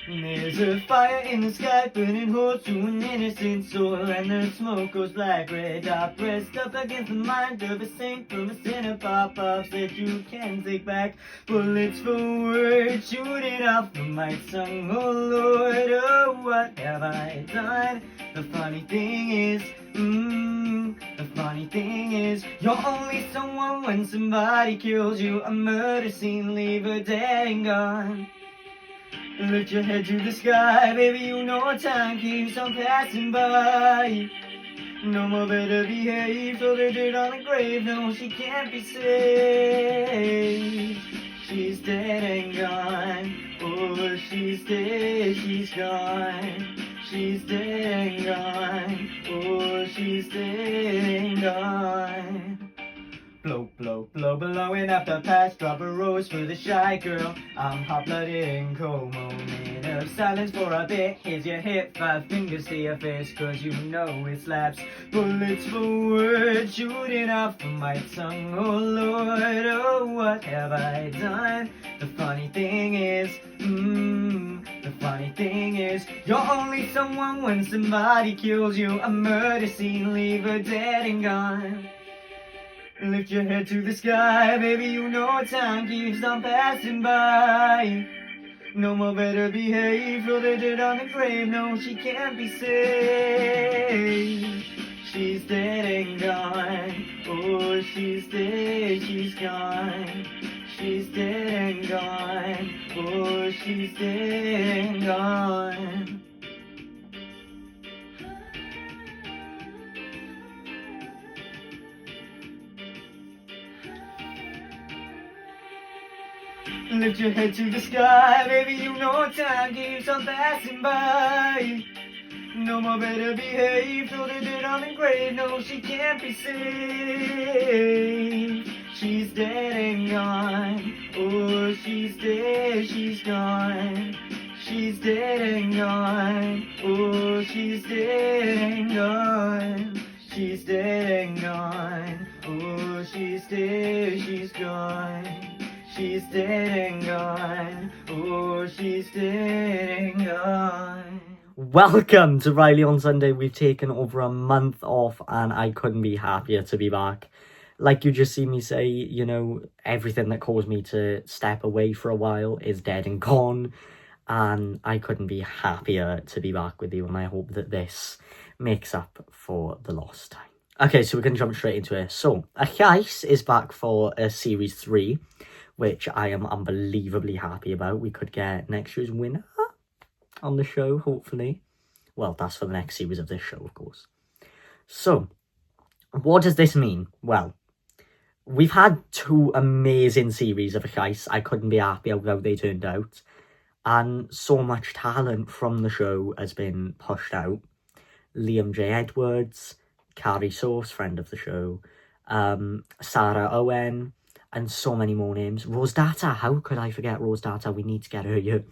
There's a fire in the sky burning holes to an innocent soul, and the smoke goes like red hot, pressed up against the mind of a saint from a sinner. Pop-ups that you can take back, bullets forward shooting off the might sung. Oh Lord, oh what have I done? The funny thing is, the funny thing is, you're only someone when somebody kills you. A murder scene, leave her dead and gone. Lift your head to the sky, baby, you know time keeps on passing by. No more better behave, throw the dirt on the grave, no, she can't be saved. She's dead and gone, oh, she's dead, she's gone. She's dead and gone, oh, she's dead and gone. Blow, blow, blow, blowing up the past, drop a rose for the shy girl. I'm hot-blooded and cold, moment of silence for a bit. Here's your hit, 5 fingers to your face, cause you know it slaps. Bullets forward, shooting off the might sung. Oh Lord, oh what have I done? The funny thing is, the funny thing is, you're only someone when somebody kills you. A murder scene, leave her dead and gone. Lift your head to the sky, baby, you know time keeps on passing by. No more better behave, throw the dirt on the grave, no, she can't be saved. She's dead and gone, oh, she's dead, she's gone. She's dead and gone, oh, she's dead and gone. Lift your head to the sky, baby, you know time keeps on passing by. No more better behave, throw the dirt on the grave, no, she can't be saved. She's dead and gone, oh, she's dead, she's gone. She's dead and gone, oh, she's dead and gone. She's dead and gone, oh, she's dead, she's gone. She's dead and gone, oh, she's dead and gone. Welcome to Rylee on Sunday. We've taken over a month off and I couldn't be happier to be back. Like you just see me say, you know, everything that caused me to step away for a while is dead and gone. And I couldn't be happier to be back with you, and I hope that this makes up for the lost time. Okay, so we're going to jump straight into it. So, A Llais is back for Series 3, which I am unbelievably happy about. We could get next year's winner on the show, hopefully. Well, that's for the next series of this show, of course. So, what does this mean? Well, we've had 2 amazing series of A Llais. I couldn't be happier with how they turned out. And so much talent from the show has been pushed out. Liam J. Edwards, Carrie Source, friend of the show, Sarah Owen, and so many more names. Rose Data, how could I forget Rose Data? We need to get her here.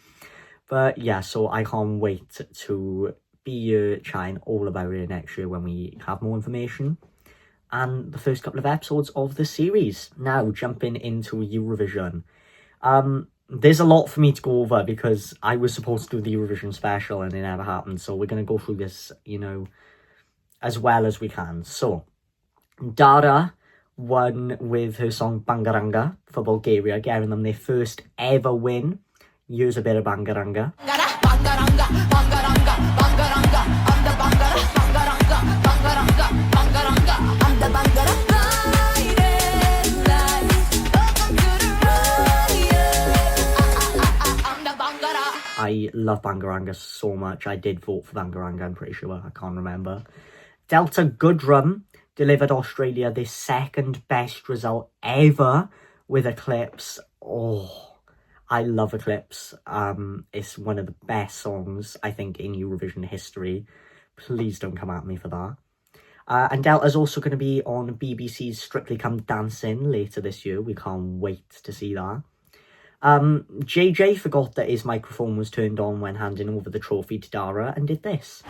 But yeah, so I can't wait to be here chatting all about it next year when we have more information. And the first couple of episodes of the series. Now, jumping into Eurovision. There's a lot for me to go over because I was supposed to do the Eurovision special and it never happened. So we're going to go through this, you know, as well as we can. So, Dara won with her song Bangaranga for Bulgaria, getting them their first ever win. Here's a bit of Bangaranga. I love Bangaranga so much. I did vote for Bangaranga, I'm pretty sure. I can't remember. Delta Goodrum delivered Australia their second best result ever with Eclipse. Oh, I love Eclipse. It's one of the best songs, I think, in Eurovision history. Please don't come at me for that. And Delta's also going to be on BBC's Strictly Come Dancing later this year. We can't wait to see that. JJ forgot that his microphone was turned on when handing over the trophy to Dara and did this.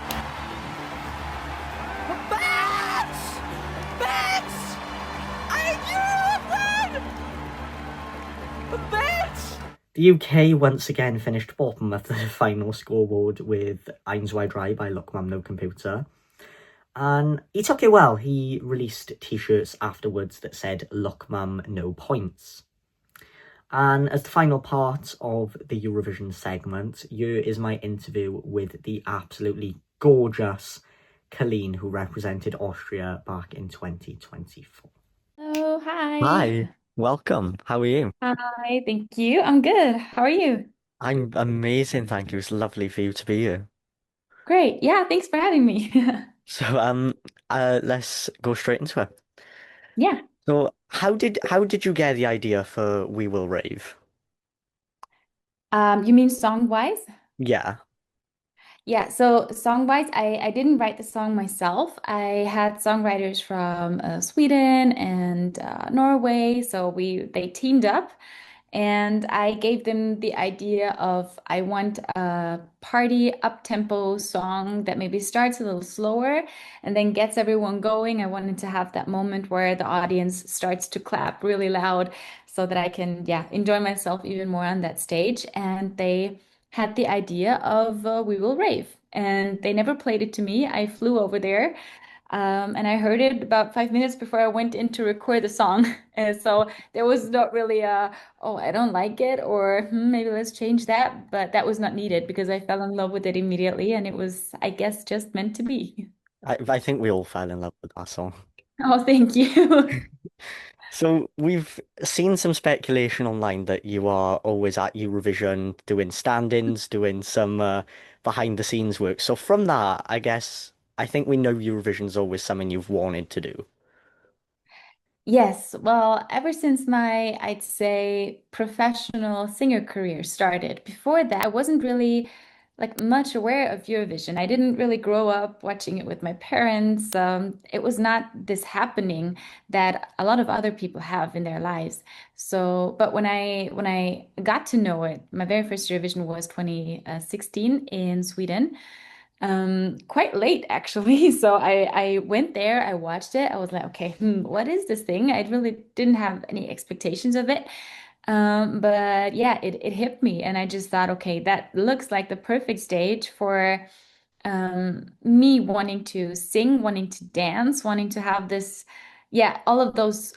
The UK once again finished bottom of the final scoreboard with Eins Wide Dry by Look Mum No Computer. And he took it well. He released t-shirts afterwards that said Look Mum No Points. And as the final part of the Eurovision segment, here is my interview with the absolutely gorgeous Colleen, who represented Austria back in 2024. Oh, hi. Hi, welcome. How are you? Hi, thank you. I'm good. How are you? I'm amazing, thank you. It's lovely for you to be here. Great. Yeah, thanks for having me. So, let's go straight into it. Yeah. So, how did you get the idea for We Will Rave? You mean song-wise? Yeah, Yeah, so song-wise, I didn't write the song myself. I had songwriters from Sweden and Norway, so they teamed up. And I gave them the idea of I want a party up-tempo song that maybe starts a little slower and then gets everyone going. I wanted to have that moment where the audience starts to clap really loud so that I can, yeah, enjoy myself even more on that stage. And they had the idea of We Will Rave. And they never played it to me. I flew over there and I heard it about 5 minutes before I went in to record the song. And so there was not really a, oh, I don't like it, or maybe let's change that. But that was not needed because I fell in love with it immediately. And it was, I guess, just meant to be. I think we all fell in love with that song. Oh, thank you. So, we've seen some speculation online that you are always at Eurovision doing stand-ins, doing some behind the scenes work. So, from that, I guess I think we know Eurovision's always something you've wanted to do. Yes, well, ever since my, I'd say, professional singer career started. Before that, I wasn't really like much aware of Eurovision. I didn't really grow up watching it with my parents. It was not this happening that a lot of other people have in their lives. So, but when I got to know it, my very first Eurovision was 2016 in Sweden, quite late actually. So I went there, I watched it. I was like, okay, what is this thing? I really didn't have any expectations of it. But yeah, it hit me, and I just thought, okay, that looks like the perfect stage for me wanting to sing, wanting to dance, wanting to have this, yeah, all of those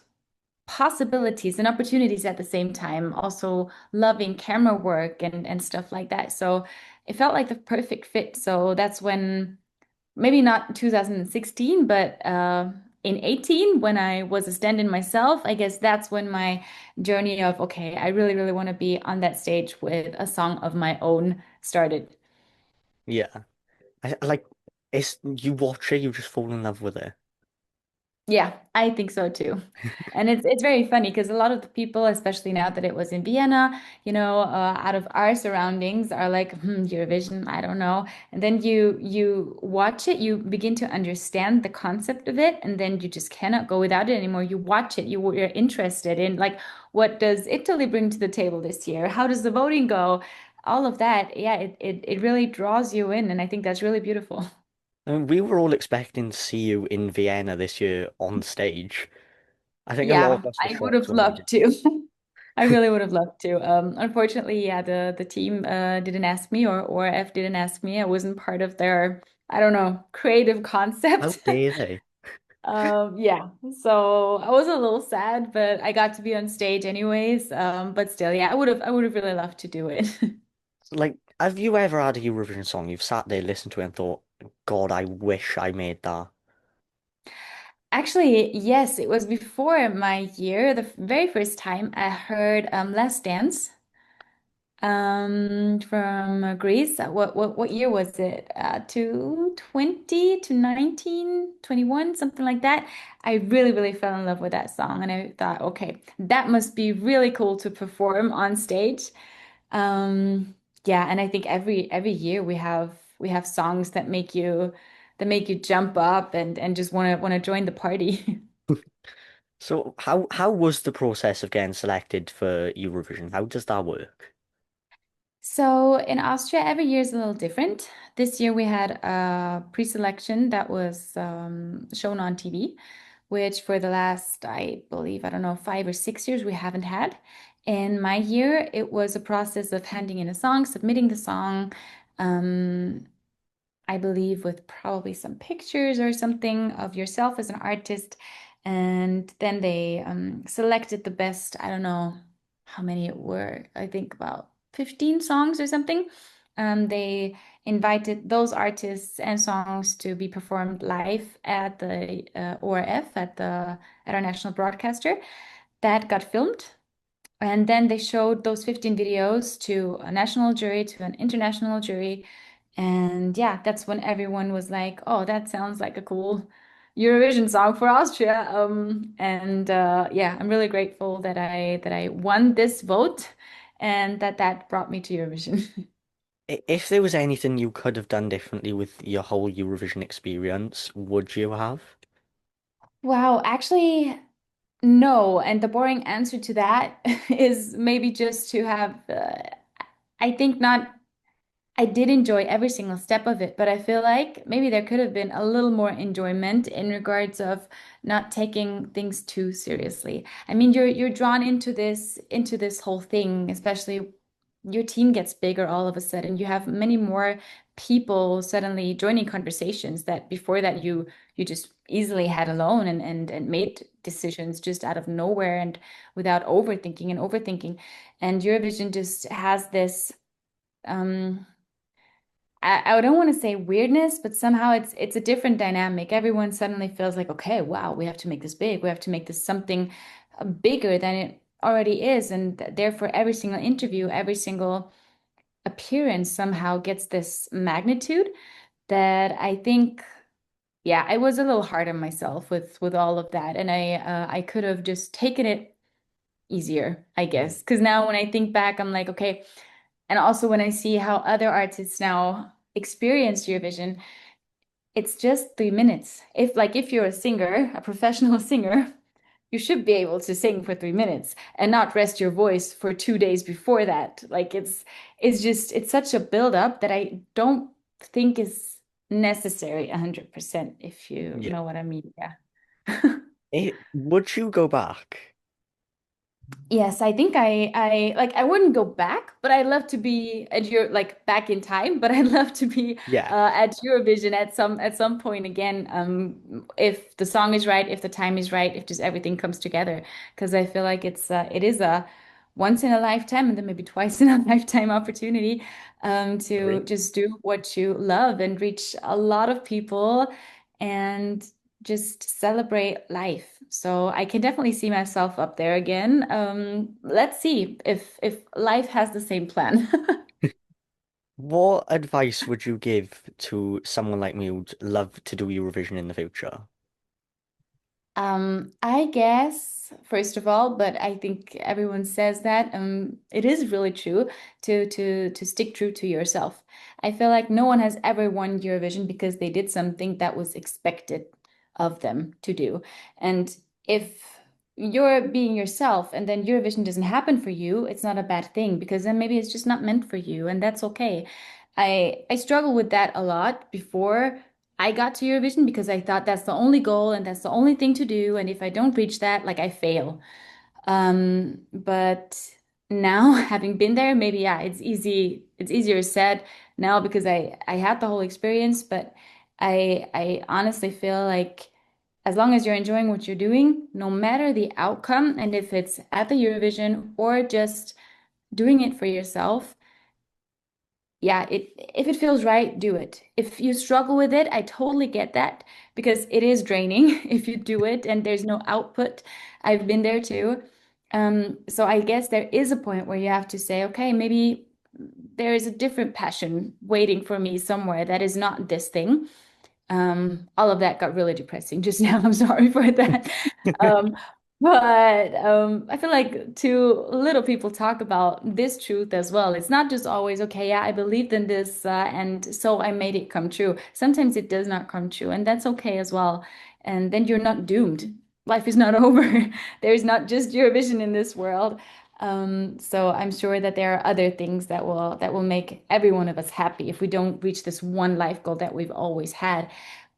possibilities and opportunities at the same time, also loving camera work and stuff like that. So it felt like the perfect fit. So that's when, maybe not 2016, but in 18, when I was a stand-in myself, I guess that's when my journey of, okay, I really, really want to be on that stage with a song of my own started. Yeah. Like it's you watch it, you just fall in love with it. Yeah, I think so too. And it's very funny because a lot of the people, especially now that it was in Vienna, out of our surroundings are like, Eurovision, I don't know. And then you watch it, you begin to understand the concept of it, and then you just cannot go without it anymore. You watch it, you're interested in like, what does Italy bring to the table this year? How does the voting go? All of that. Yeah, it really draws you in, and I think that's really beautiful. I mean, we were all expecting to see you in Vienna this year on stage. I think a lot Yeah, of us were I would shocked have when we loved did. to. I really would have loved to. Unfortunately, yeah, the team didn't ask me, or F didn't ask me. I wasn't part of their, I don't know, creative How concept. dare they? Yeah. So I was a little sad, but I got to be on stage anyways. But still, yeah, I would have really loved to do it. Like, have you ever had a Eurovision song you've sat there, listened to it, and thought, God, I wish I made that? Actually, yes, it was before my year. The very first time I heard Last Dance. From Greece. What year was it? To 20 to 19, 21, something like that. I really, really fell in love with that song, and I thought, okay, that must be really cool to perform on stage. Yeah, and I think every year we have songs that make you jump up and just wanna join the party. So, how was the process of getting selected for Eurovision? How does that work? So in Austria, every year is a little different. This year we had a pre-selection that was shown on TV. which for the last, I believe, I don't know, 5 or 6 years we haven't had. In my year, it was a process of handing in a song, submitting the song, um, I believe with probably some pictures or something of yourself as an artist. And then they selected the best, I don't know how many it were, I think about 15 songs or something. They invited those artists and songs to be performed live at the ORF, at our national broadcaster. That got filmed. And then they showed those 15 videos to a national jury, to an international jury. And yeah, that's when everyone was like, oh, that sounds like a cool Eurovision song for Austria. And yeah, I'm really grateful that I won this vote and that brought me to Eurovision. If there was anything you could have done differently with your whole Eurovision experience, would you have? Wow, actually, no. And the boring answer to that is maybe just to have, I think not. I did enjoy every single step of it, but I feel like maybe there could have been a little more enjoyment in regards of not taking things too seriously. I mean, you're drawn into this whole thing, especially your team gets bigger all of a sudden. You have many more people suddenly joining conversations that before that you just easily had alone and made decisions just out of nowhere and without overthinking. And Eurovision just has this um I don't want to say weirdness, but somehow it's a different dynamic. Everyone suddenly feels like, okay, wow, we have to make this big. We have to make this something bigger than it already is. And therefore, every single interview, every single appearance somehow gets this magnitude that I think, yeah, I was a little hard on myself with all of that. And I could have just taken it easier, I guess. Because now when I think back, I'm like, okay. And also when I see how other artists now experience Eurovision, it's just 3 minutes. If you're a singer, a professional singer, you should be able to sing for 3 minutes and not rest your voice for 2 days before that. Like it's such a buildup that I don't think is necessary 100%, if you Yeah. know what I mean. Yeah. Would you go back? Yes, I think I wouldn't go back, but I'd love to be at your like back in time, but I'd love to be Yeah, at Eurovision at some point again, if the song is right, if the time is right, if just everything comes together. Because I feel like it is a once in a lifetime and then maybe twice in a lifetime opportunity to agree. just do what you love and reach a lot of people and just celebrate life. So I can definitely see myself up there again. Let's see if life has the same plan. What advice would you give to someone like me who'd love to do Eurovision in the future? I guess, first of all, but I think everyone says that it is really true to stick true to yourself. I feel like no one has ever won Eurovision because they did something that was expected of them to do. And if you're being yourself and then Eurovision doesn't happen for you, it's not a bad thing because then maybe it's just not meant for you, and that's okay. I struggle with that a lot before I got to Eurovision because I thought that's the only goal and that's the only thing to do. And if I don't reach that, like I fail. But now having been there, maybe yeah, it's easy. It's easier said now because I had the whole experience. But I honestly feel like as long as you're enjoying what you're doing, no matter the outcome, and if it's at the Eurovision or just doing it for yourself, yeah, if it feels right, do it. If you struggle with it, I totally get that because it is draining if you do it and there's no output. I've been there too. So I guess there is a point where you have to say, okay, maybe there is a different passion waiting for me somewhere that is not this thing. All of that got really depressing just now. I'm sorry for that. Um, but I feel like too little people talk about this truth as well. It's not just always, okay, yeah, I believed in this, and so I made it come true. Sometimes it does not come true, and that's okay as well. And then you're not doomed. Life is not over. There's not just Eurovision in this world. So I'm sure that there are other things that will make every one of us happy if we don't reach this one life goal that we've always had.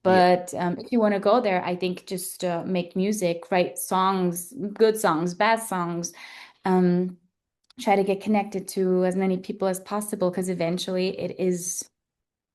Yeah. But if you want to go there, I think just make music, write songs, good songs, bad songs, um, try to get connected to as many people as possible because eventually it is,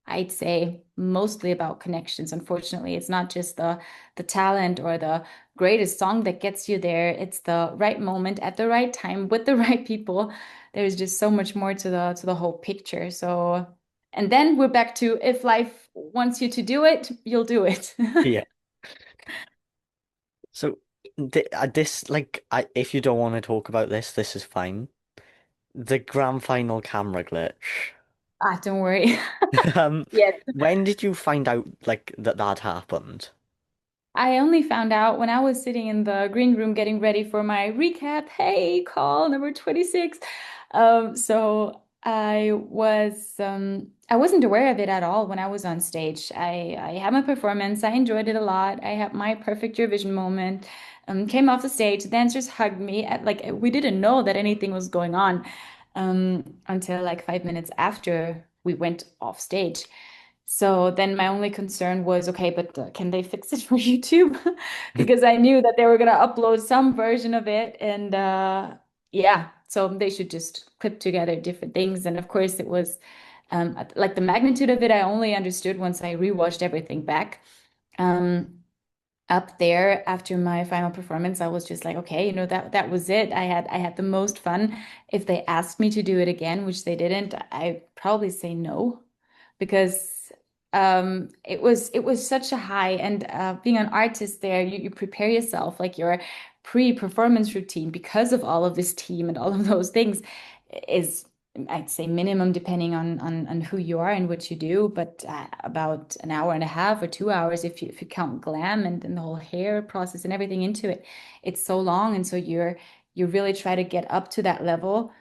I'd say, mostly about connections. Unfortunately, it's not just the talent or the greatest song that gets you there. It's the right moment at the right time with the right people. There's just so much more to the whole picture. So, and then we're back to if life wants you to do it, you'll do it. Yeah. So this like if you don't want to talk about this, this is fine. The grand final camera glitch. Ah, don't worry. Um, Yes. when did you find out like that happened? I only found out when I was sitting in the green room getting ready for my recap. Hey, call number 26. So I wasn't aware of it at all when I was on stage. I had my performance. I enjoyed it a lot. I had my perfect Eurovision moment. Came off the stage. The dancers hugged me. Like we didn't know that anything was going on until like 5 minutes after we went off stage. So then my only concern was, okay, but can they fix it for YouTube? Because I knew that they were going to upload some version of it. And yeah, so they should just clip together different things. And of course, it was like the magnitude of it, I only understood once I rewatched everything back. Um, Up there after my final performance, I was just like, okay, that was it. I had the most fun. If they asked me to do it again, which they didn't, I'd probably say no because it was such a high and being an artist there, you prepare yourself like your pre-performance routine because of all of this team and all of those things is I'd say minimum depending on who you are and what you do, but about an hour and a half or 2 hours if you count glam and the whole hair process and everything into it. It's so long, and so you really try to get up to that level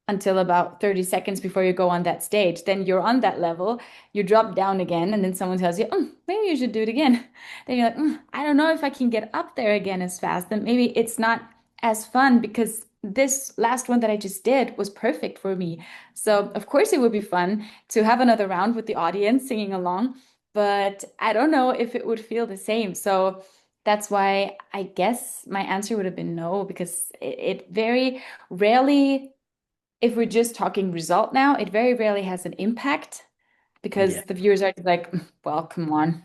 until about 30 seconds before you go on that stage. Then you're on that level, you drop down again, and then someone tells you, maybe you should do it again. Then you're like, I don't know if I can get up there again as fast. Then maybe it's not as fun because this last one that I just did was perfect for me. So, of course, it would be fun to have another round with the audience singing along, but I don't know if it would feel the same. So, that's why I guess my answer would have been no, because it very rarely, if we're just talking result now, it very rarely has an impact Yeah. because the viewers are just like, well, come on.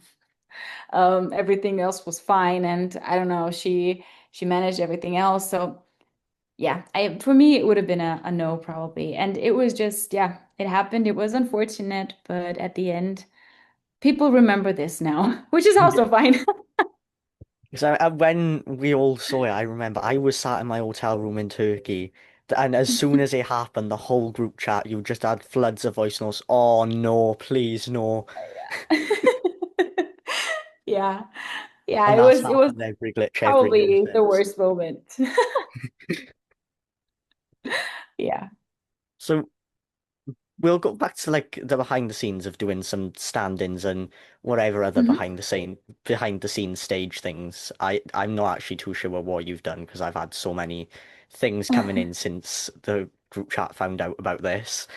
Everything else was fine, and I don't know, she managed everything else. So yeah, I for me it would have been a no probably. And it was just, yeah, it happened. It was unfortunate, but at the end, people remember this now, which is Yeah. also fine. So when we all saw it, I remember I was sat in my hotel room in Turkey, and as soon as it happened, the whole group chat, you just had floods of voice notes. Oh no, please no. Yeah. Yeah, And it that's was happened every glitch every year probably the since. worst moment. Yeah. So we'll go back to like the behind the scenes of doing some stand-ins and whatever other Mhm. behind the scenes stage things. I'm not actually too sure what you've done because I've had so many things coming in since the group chat found out about this.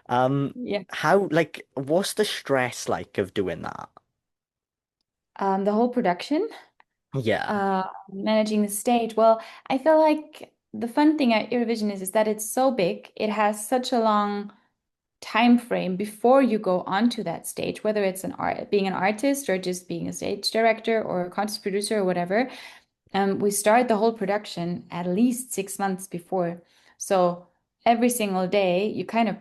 Um, Yeah. how like what's the stress like of doing that? The whole production, Yeah. managing the stage. Well, I feel like the fun thing at Eurovision is that it's so big. It has such a long time frame before you go onto that stage, whether it's being an artist or just being a stage director or a contest producer or whatever. We start the whole production at least 6 months before. So every single day, you kind of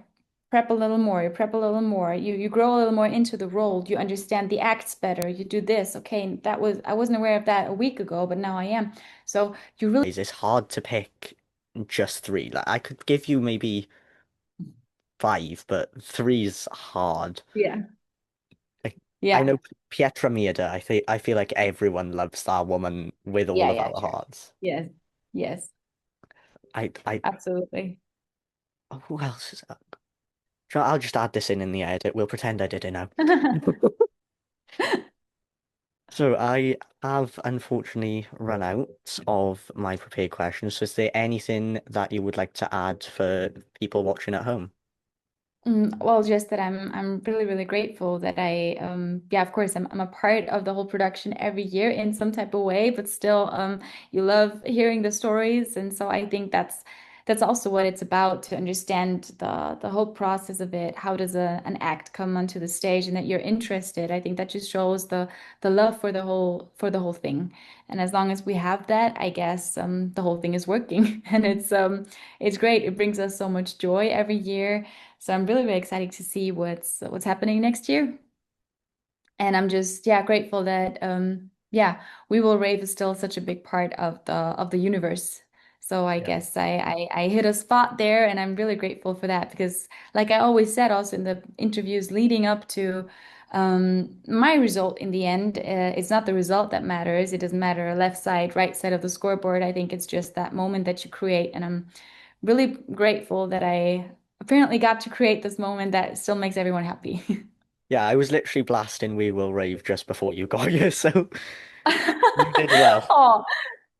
prep a little more, you prep a little more, you grow a little more into the role, you understand the acts better, you do this. Okay, I wasn't aware of that a week ago, but now I am. So you really, It's hard to pick just three. Like I could give you maybe five, but three's hard. yeah, Like, I yeah, know Pietra Mida. I feel like everyone loves that woman with all yeah, of yeah, our sure. hearts. Yes, yes, I absolutely. oh, who else is that? Sure, I'll just add this in the edit. We'll pretend I didn't know. So I have unfortunately run out of my prepared questions. So is there anything that you would like to add for people watching at home? Well, just that I'm really really grateful that yeah, of course I'm a part of the whole production every year in some type of way, but still you love hearing the stories, and so I think that's also what it's about, to understand the whole process of it. How does an act come onto the stage, and that you're interested. I think that just shows the love for the whole thing. And as long as we have that, I guess the whole thing is working, and it's great. It brings us so much joy every year. So I'm really, really excited to see what's happening next year. And I'm just, yeah, grateful that yeah, We Will Rave is still such a big part of the universe. So I Yeah. guess I hit a spot there, and I'm really grateful for that, because like I always said also in the interviews leading up to my result, in the end, it's not the result that matters. It doesn't matter left side, right side of the scoreboard. I think it's just that moment that you create, and I'm really grateful that I apparently got to create this moment that still makes everyone happy. Yeah, I was literally blasting We Will Rave just before you got here, so you did well. Oh,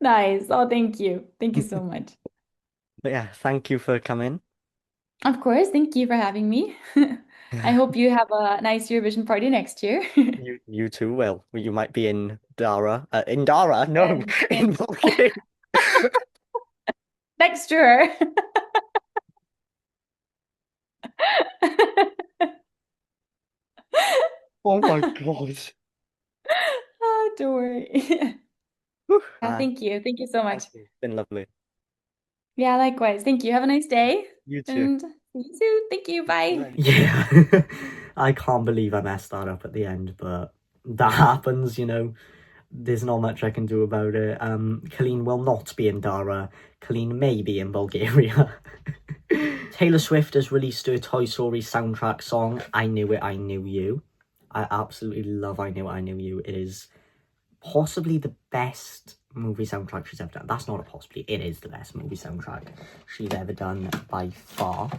nice. Oh, thank you. Thank you so much. But yeah, thank you for coming. Of course, thank you for having me. I hope you have a nice Eurovision party next year. You too will. You might be in Dara. In Dara? No, in And Bulgaria. next year. Oh my God. Oh, don't worry. Whew. Yeah, thank you. Thank you so Thank much. you. It's been lovely. Yeah, likewise. Thank you. Have a nice day. You too. And see you soon. Thank you. Bye. Yeah, I can't believe I messed that up at the end, but that happens, you know. There's not much I can do about it. Colleen will not be in Dara. Colleen may be in Bulgaria. Taylor Swift has released her Toy Story soundtrack song, I Knew It, I Knew You. I absolutely love I Knew It, I Knew You. It is possibly the best movie soundtrack she's ever done. That's not a possibly, it is the best movie soundtrack she's ever done by far.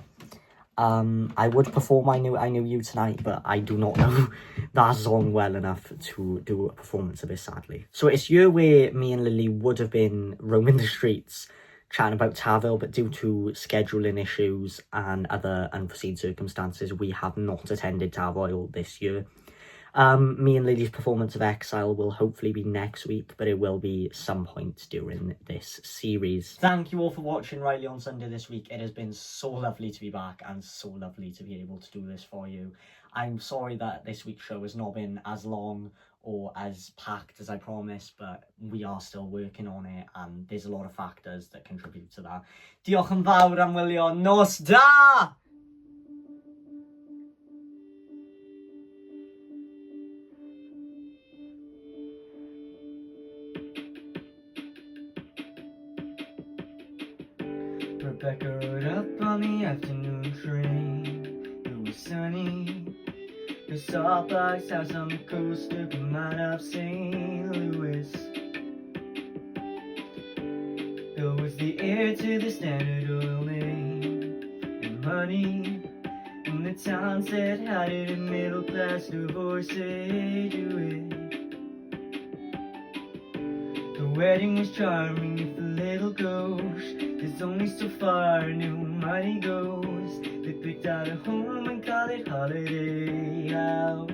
I would perform I Knew You tonight, but I do not know that song well enough to do a performance of it, sadly. So it's a year where me and Lily would have been roaming the streets chatting about Taville, but due to scheduling issues and other unforeseen circumstances, we have not attended Taville this year. Me and Lily's performance of Exile will hopefully be next week, but it will be some point during this series. Thank you all for watching Rylee on Sunday this week. It has been so lovely to be back and so lovely to be able to do this for you. I'm sorry that this week's show has not been as long or as packed as I promised, but we are still working on it, and there's a lot of factors that contribute to that. Diolch yn fawr am wylio. Nos da! Rebecca rode up on the afternoon train. It was sunny. The Sawbox house on the coast looking right up St. Louis. Bill was the heir to the Standard Oil name and money. And the town said, how did a middle class divorcee do it? The wedding was charming if a little gauche. There's only so far new money goes. They picked out a home and called it Holiday House.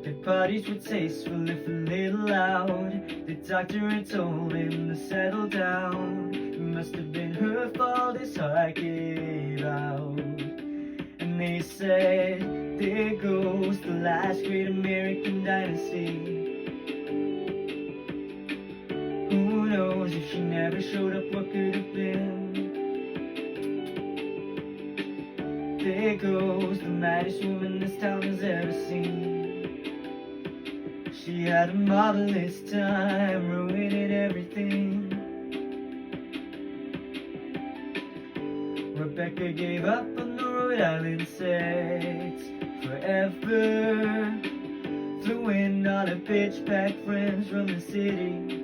Their parties were tasteful if a little loud. The doctor had told him to settle down. It must have been her fault his heart gave out. And they said, there goes the last great American dynasty. Who knows if she never showed up, what could have been? There goes the maddest woman this town has ever seen. She had a marvelous time ruining everything. Rebecca gave up on the Rhode Island set forever. Flew in all her bitch-pack friends from the city.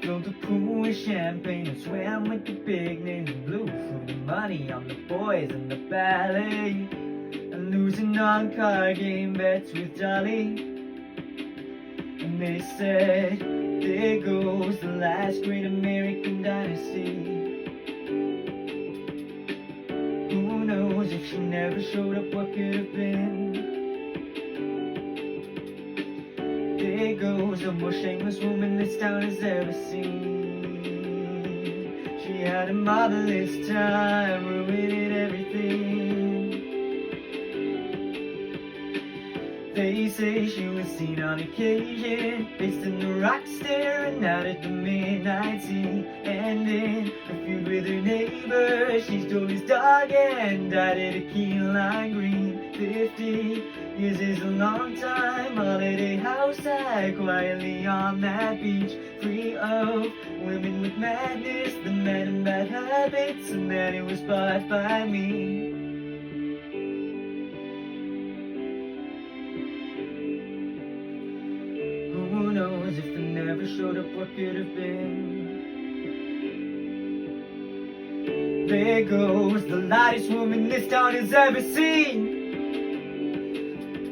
Filled the pool with champagne and swam with the big names, and blew through the money on the boys and the ballet, and losing on card game bets with Dolly. And they said, there goes the last great American dynasty. never showed up, what could have been? There goes the most shameless woman this town has ever seen. She had a marvelous time, ruining everything. They say she was seen on occasion, faced in the rocks, staring out at the midnight sea. And in a feud with her neighbor, she stole his dog and died at a key lime green. 50 years is a long time, holiday house sat quietly on that beach, free of women with madness, the men and bad habits, and then it was bought by me. Who knows if they never showed up, what could have been? There goes the lightest woman this town has ever seen.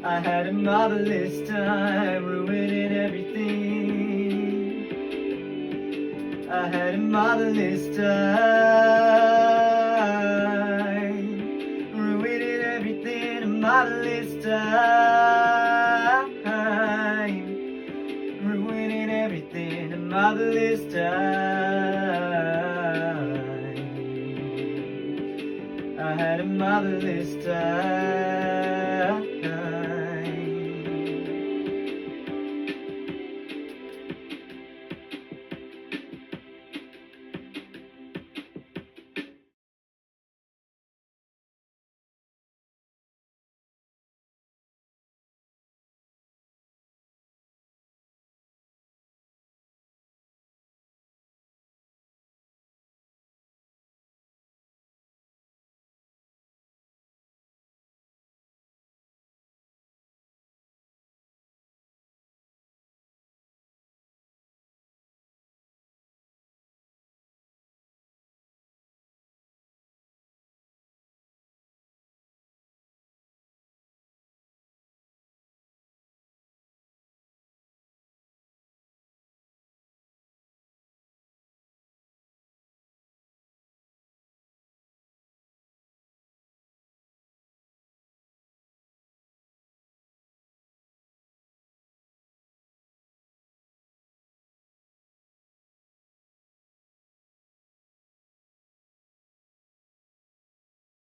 I had a marvelous time, ruining everything. I had a marvelous time, ruining everything, a marvelous time, ruining everything, a marvelous time. I had a marvelous time.